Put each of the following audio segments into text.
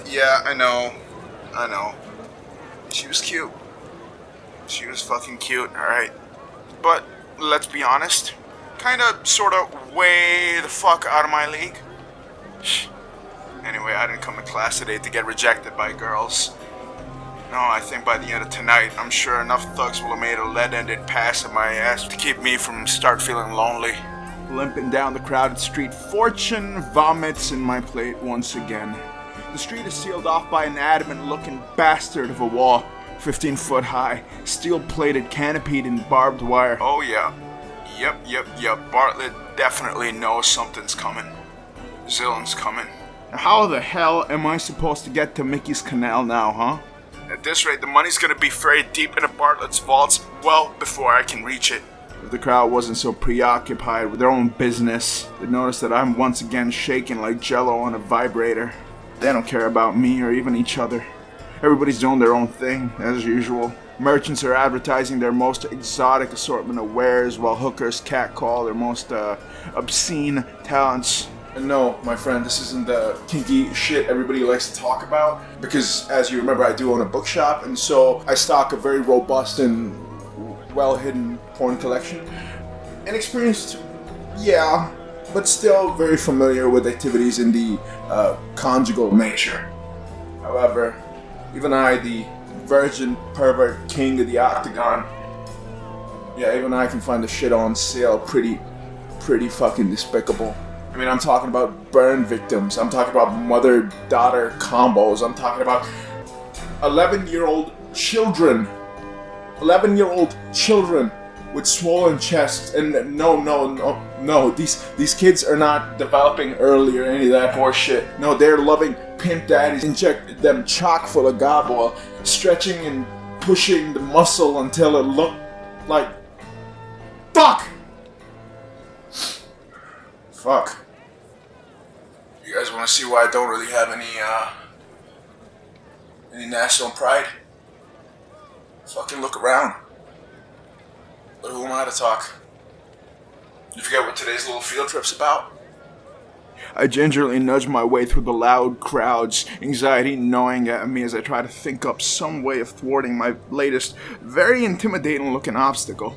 Yeah, I know. She was cute. She was fucking cute, alright? But, let's be honest, kinda, sorta, way the fuck out of my league. Anyway, I didn't come to class today to get rejected by girls. No, I think by the end of tonight, I'm sure enough thugs will have made a lead-ended pass at my ass to keep me from start feeling lonely. Limping down the crowded street, fortune vomits in my plate once again. The street is sealed off by an adamant-looking bastard of a wall, 15 foot high, steel-plated, canopied in barbed wire. Oh yeah. Yep. Bartlett definitely knows something's coming. Zillion's coming. How the hell am I supposed to get to Mickey's Canal now, huh? At this rate, the money's gonna be buried deep into Bartlett's vaults well before I can reach it. If the crowd wasn't so preoccupied with their own business, they'd notice that I'm once again shaking like jello on a vibrator. They don't care about me or even each other. Everybody's doing their own thing, as usual. Merchants are advertising their most exotic assortment of wares, while hookers catcall their most obscene talents. And no, my friend, this isn't the kinky shit everybody likes to talk about, because as you remember, I do own a bookshop, and so I stock a very robust and well-hidden porn collection. Inexperienced, yeah, but still very familiar with activities in the conjugal nature. However, even I, the virgin pervert king of the octagon, yeah, even I can find the shit on sale pretty fucking despicable. I mean, I'm talking about burn victims. I'm talking about mother-daughter combos. I'm talking about 11-year-old children. 11-year-old children with swollen chests. And no. These kids are not developing early or any of that horseshit. No, they're loving pimp daddies. Inject them chock full of god while stretching and pushing the muscle until it looked like... Fuck. You guys want to see why I don't really have any national pride? Fucking look around. But who am I to talk? You forget what today's little field trip's about? I gingerly nudge my way through the loud crowds, anxiety gnawing at me as I try to think up some way of thwarting my latest, very intimidating looking obstacle.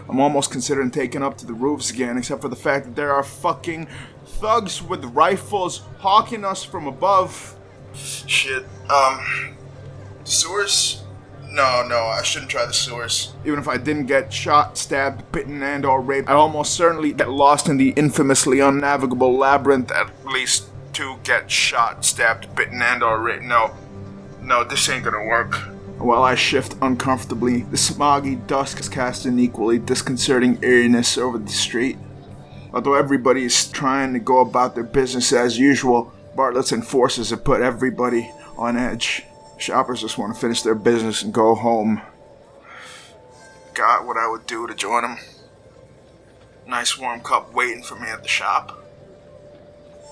I'm almost considering taking up to the roofs again, except for the fact that there are fucking thugs with rifles hawking us from above. Shit, sewers? No, I shouldn't try the sewers. Even if I didn't get shot, stabbed, bitten, and or raped, I'd almost certainly get lost in the infamously unnavigable labyrinth, at least to get shot, stabbed, bitten, and or raped. No, this ain't gonna work. While I shift uncomfortably, the smoggy dusk is cast an equally disconcerting eeriness over the street. Although everybody is trying to go about their business as usual, Bartlett's enforcers have put everybody on edge. Shoppers just want to finish their business and go home. Got what I would do to join them. Nice warm cup waiting for me at the shop.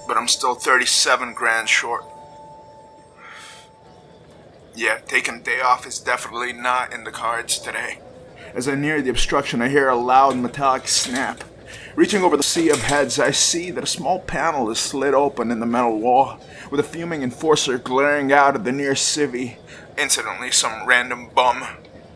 But I'm still 37 grand short. Yeah, taking a day off is definitely not in the cards today. As I near the obstruction, I hear a loud metallic snap. Reaching over the sea of heads, I see that a small panel is slid open in the metal wall, with a fuming enforcer glaring out at the near civvy. Incidentally, some random bum.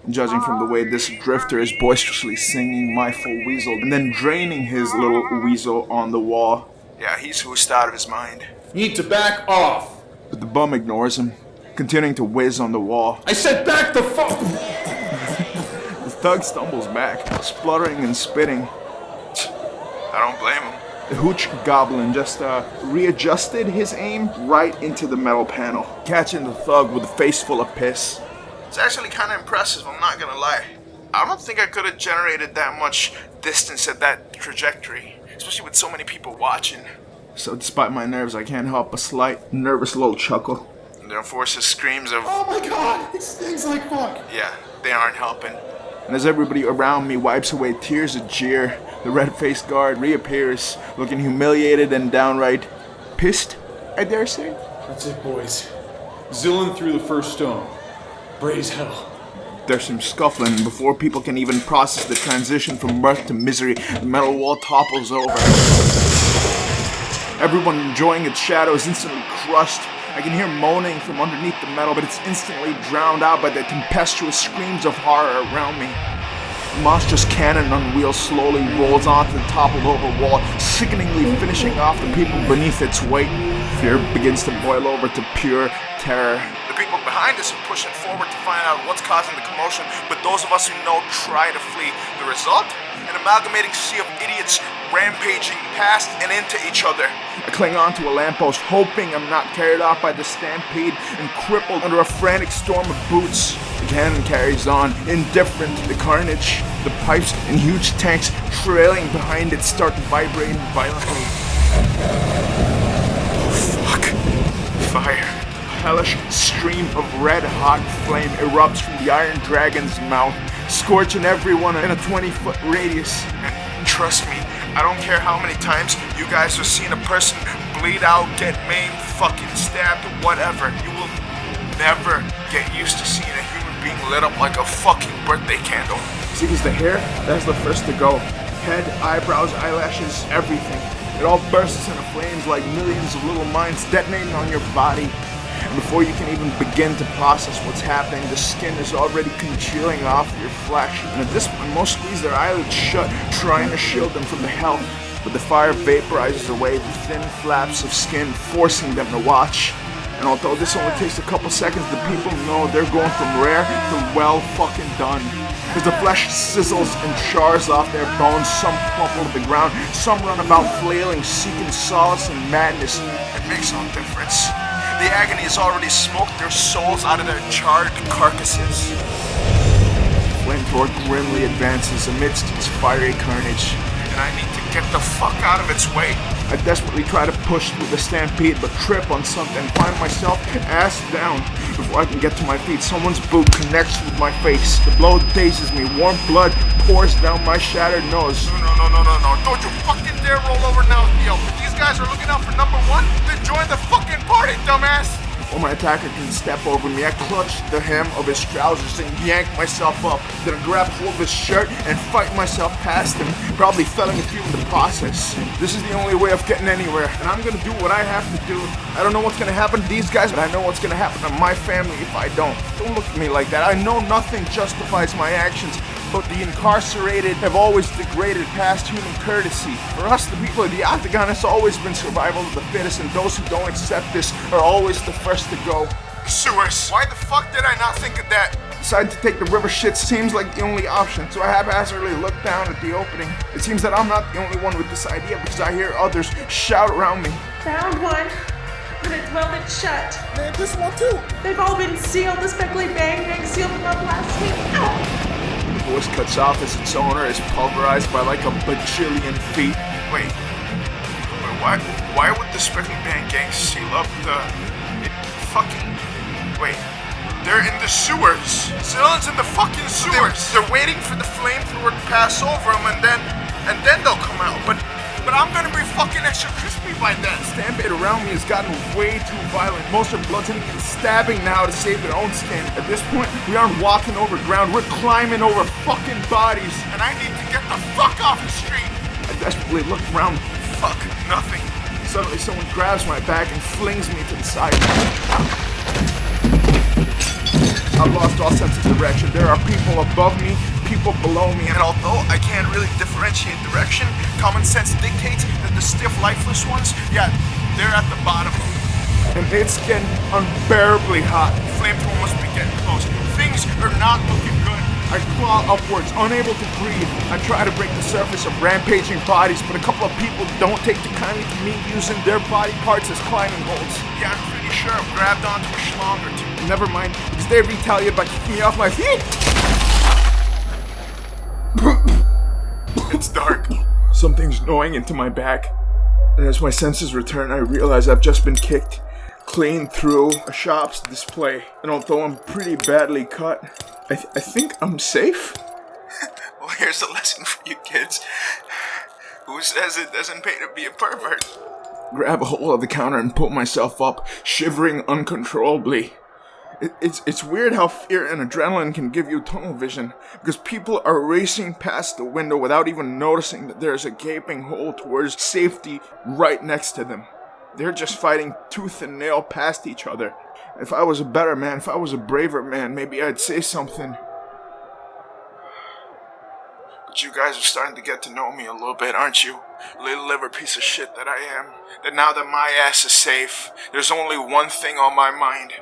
Judging from the way this drifter is boisterously singing My Full Weasel, and then draining his little weasel on the wall. Yeah, he's hoosed out of his mind. Need to back off! But the bum ignores him, continuing to whiz on the wall. I said back the fuck! The thug stumbles back, spluttering and spitting. I don't blame him. The hooch goblin just readjusted his aim right into the metal panel, catching the thug with a face full of piss. It's actually kind of impressive, I'm not gonna lie. I don't think I could have generated that much distance at that trajectory, especially with so many people watching. So despite my nerves, I can't help a slight, nervous little chuckle. And the enforcer's screams of, "Oh my god, it stings like fuck!" Yeah, they aren't helping. And as everybody around me wipes away tears of jeer, the red-faced guard reappears, looking humiliated and downright pissed, I dare say. That's it, boys. Zillion threw the first stone. Braze hell. There's some scuffling, and before people can even process the transition from mirth to misery, the metal wall topples over. Everyone enjoying its shadow is instantly crushed, I can hear moaning from underneath the metal, but it's instantly drowned out by the tempestuous screams of horror around me. The monstrous cannon on wheels slowly rolls onto the toppled-over wall, sickeningly finishing off the people beneath its weight. Fear begins to boil over to pure terror. The people behind us are pushing forward to find out what's causing the commotion, but those of us who know try to flee. The result? An amalgamating sea of idiots rampaging past and into each other. I cling on to a lamppost, hoping I'm not carried off by the stampede and crippled under a frantic storm of boots. The cannon carries on, indifferent to the carnage. The pipes and huge tanks trailing behind it start vibrating violently. Oh, fuck. Fire. A hellish stream of red-hot flame erupts from the Iron Dragon's mouth, scorching everyone in a 20-foot radius. And trust me, I don't care how many times you guys have seen a person bleed out, get maimed, fucking stabbed, whatever. You will never get used to seeing a human being lit up like a fucking birthday candle. See, because the hair, that's the first to go. Head, eyebrows, eyelashes, everything. It all bursts into flames like millions of little mines detonating on your body. And before you can even begin to process what's happening, the skin is already congealing off your flesh. And at this point, most squeeze their eyelids shut, trying to shield them from the hell. But the fire vaporizes away the thin flaps of skin, forcing them to watch. And although this only takes a couple seconds, the people know they're going from rare to well fucking done. As the flesh sizzles and chars off their bones, some crumple to the ground, some run about flailing, seeking solace in madness. It makes no difference. The agony has already smoked their souls out of their charred carcasses. The flamethrower grimly advances amidst its fiery carnage, and I need to get the fuck out of its way. I desperately try to push through the stampede, but trip on something and find myself ass down. Before I can get to my feet, someone's boot connects with my face. The blow dazes me. Warm blood pours down my shattered nose. No. Don't you fucking dare roll over now, Theo. These guys are looking out for number one. Then join the fucking party, dumbass. Before my attacker can step over me, I clutch the hem of his trousers and yank myself up. Then I grab hold of his shirt and fight myself past him, probably felling a few in the process. This is the only way of getting anywhere, and I'm gonna do what I have to do. I don't know what's gonna happen to these guys, but I know what's gonna happen to my family if I don't. Don't look at me like that. I know nothing justifies my actions, but the incarcerated have always degraded past human courtesy. For us, the people of the Octagon, it's always been survival of the fittest, and those who don't accept this are always the first to go. Sewers. Why the fuck did I not think of that? Decided to take the river shit seems like the only option, so I haphazardly look down at the opening. It seems that I'm not the only one with this idea because I hear others shout around me. Found one, but it's welded shut. Man, this one too. They've all been sealed. The speckly bang sealed them up last week. Ow! The voice cuts off as its owner is pulverized by like a bajillion feet. Wait, why would the Speckly Band gang seal up wait, they're in the sewers. Zillion's in the fucking sewers. They're waiting for the flamethrower to pass over them and then they'll come out. But I'm gonna be fucking extra crispy by then. The stampede around me has gotten way too violent. Most are bludgeoning and stabbing now to save their own skin. At this point, we aren't walking over ground, we're climbing over fucking bodies. And I need to get the fuck off the street. I desperately look around. Fuck, nothing. Suddenly someone grabs my back and flings me to the side. I've lost all sense of direction. There are people above me, people below me, and although I can't really differentiate direction, common sense dictates that the stiff, lifeless ones, yeah, they're at the bottom. And it's getting unbearably hot. Flamethrower must be getting close. Things are not looking good. I claw upwards, unable to breathe. I try to break the surface of rampaging bodies, but a couple of people don't take too kindly to me using their body parts as climbing holds. Yeah, I'm pretty sure I've grabbed onto a schlong or two. Never mind, because they retaliate by kicking me off my feet. It's dark. Something's gnawing into my back. And as my senses return, I realize I've just been kicked clean through a shop's display. And although I'm pretty badly cut, I think I'm safe. Well, here's a lesson for you kids. Who says it doesn't pay to be a pervert? Grab a hold of the counter and pull myself up, shivering uncontrollably. It's weird how fear and adrenaline can give you tunnel vision, because people are racing past the window without even noticing that there's a gaping hole towards safety right next to them. They're just fighting tooth and nail past each other. If I was a better man, if I was a braver man, maybe I'd say something. But you guys are starting to get to know me a little bit, aren't you? Little liver piece of shit that I am. That now that my ass is safe, there's only one thing on my mind.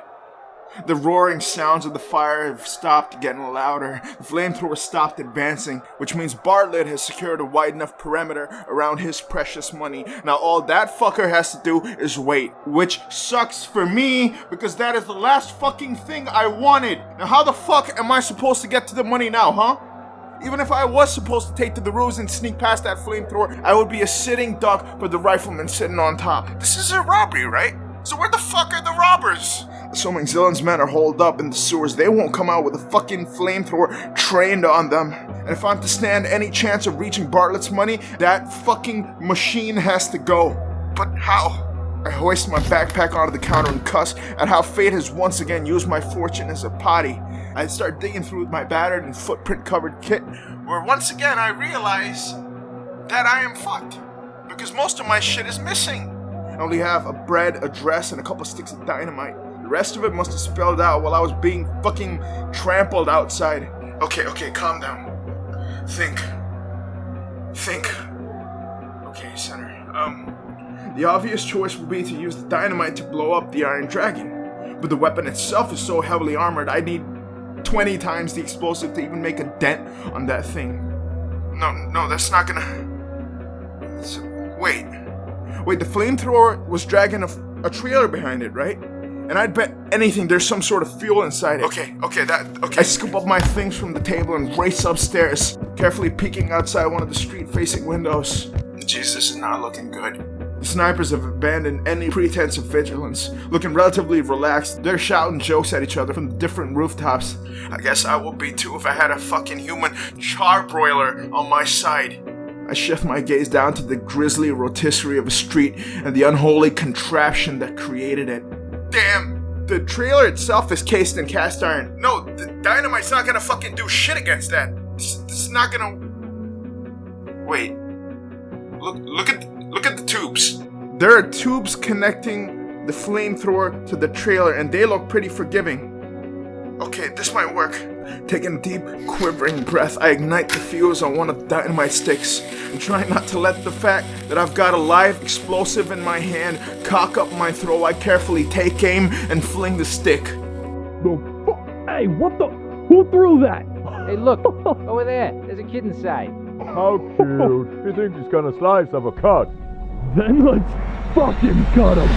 The roaring sounds of the fire have stopped getting louder. The flamethrower stopped advancing, which means Bartlett has secured a wide enough perimeter around his precious money. Now all that fucker has to do is wait, which sucks for me because that is the last fucking thing I wanted. Now how the fuck am I supposed to get to the money now, huh? Even if I was supposed to take to the roofs and sneak past that flamethrower, I would be a sitting duck for the rifleman sitting on top. This is a robbery, right? So where the fuck are the robbers? Assuming Zillen's men are holed up in the sewers, they won't come out with a fucking flamethrower trained on them. And if I'm to stand any chance of reaching Bartlett's money, that fucking machine has to go. But how? I hoist my backpack onto the counter and cuss at how fate has once again used my fortune as a potty. I start digging through my battered and footprint-covered kit, where once again I realize that I am fucked. Because most of my shit is missing. I only have a bread, a dress, and a couple sticks of dynamite. The rest of it must have spilled out while I was being fucking trampled outside. Okay, calm down. Think. Okay, Senator. The obvious choice would be to use the dynamite to blow up the Iron Dragon. But the weapon itself is so heavily armored, I'd need 20 times the explosive to even make a dent on that thing. No, that's not gonna... Wait, the flamethrower was dragging a trailer behind it, right? And I'd bet anything there's some sort of fuel inside it. Okay. I scoop up my things from the table and race upstairs, carefully peeking outside one of the street-facing windows. Jeez, this is not looking good. The snipers have abandoned any pretense of vigilance. Looking relatively relaxed, they're shouting jokes at each other from the different rooftops. I guess I would be too if I had a fucking human charbroiler on my side. I shift my gaze down to the grisly rotisserie of a street and the unholy contraption that created it. Damn! The trailer itself is cased in cast iron. No, the dynamite's not gonna fucking do shit against that. This is not gonna... Wait. Look at the tubes. There are tubes connecting the flamethrower to the trailer, and they look pretty forgiving. Okay, this might work. Taking a deep, quivering breath, I ignite the fuse on one of the dynamite sticks and try not to let the fact that I've got a live explosive in my hand cock up my throat. I carefully take aim and fling the stick. Hey, what the? Who threw that? Hey, look, over there. There's a kid inside. How cute. He thinks he's gonna slice of a cut. Then let's fucking cut him.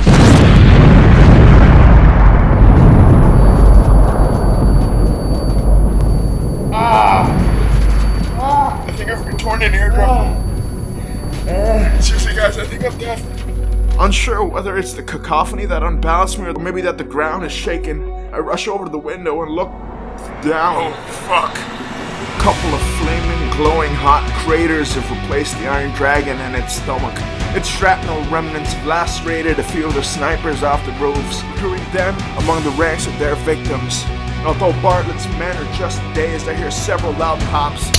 I think I've torn an eardrum. Seriously, guys, I think I'm deaf. Unsure whether it's the cacophony that unbalanced me or maybe that the ground is shaking, I rush over to the window and look down. Oh, fuck. A couple of flaming, glowing hot craters have replaced the Iron Dragon and its stomach. Its shrapnel remnants have lacerated a few of the snipers off the roofs, recruiting them among the ranks of their victims. And although Bartlett's men are just dazed, I hear several loud pops.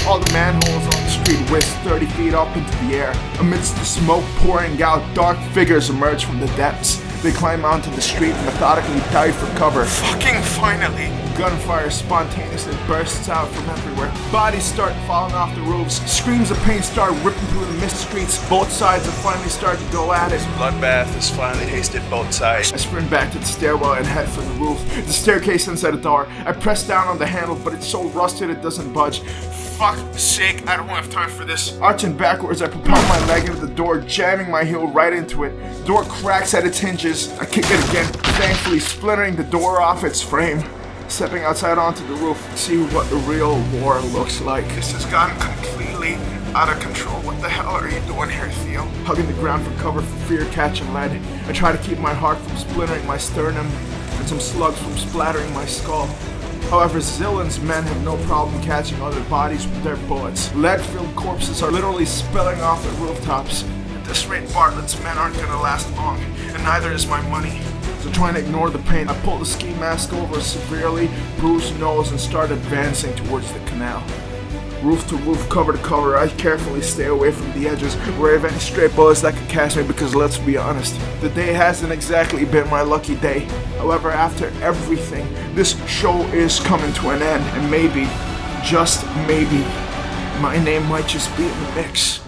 All the manholes on the street whisk 30 feet up into the air. Amidst the smoke pouring out, dark figures emerge from the depths. They climb onto the street and methodically dive for cover. Fucking finally! Gunfire spontaneously bursts out from everywhere. Bodies start falling off the roofs. Screams of pain start ripping through the mist streets. Both sides have finally started to go at it. Bloodbath has finally tasted both sides. I sprint back to the stairwell and head for the roof. The staircase inside a door. I press down on the handle, but it's so rusted it doesn't budge. Fuck's sake, I don't have time for this. Arching backwards, I propel my leg into the door, jamming my heel right into it. The door cracks at its hinges. I kick it again, thankfully splintering the door off its frame. Stepping outside onto the roof to see what the real war looks like. This has gotten completely out of control. What the hell are you doing here, Theo? Hugging the ground for cover for fear catching lead. I try to keep my heart from splintering my sternum and some slugs from splattering my skull. However, Zillen's men have no problem catching other bodies with their bullets. Lead-filled corpses are literally spilling off the rooftops. At this rate, Bartlett's men aren't gonna last long, and neither is my money. So trying to ignore the pain, I pulled the ski mask over a severely bruised nose and started advancing towards the canal. Roof to roof, cover to cover, I carefully stay away from the edges where I have any stray bullets that could catch me, because let's be honest, the day hasn't exactly been my lucky day. However, after everything, this show is coming to an end, and maybe, just maybe, my name might just be in the mix.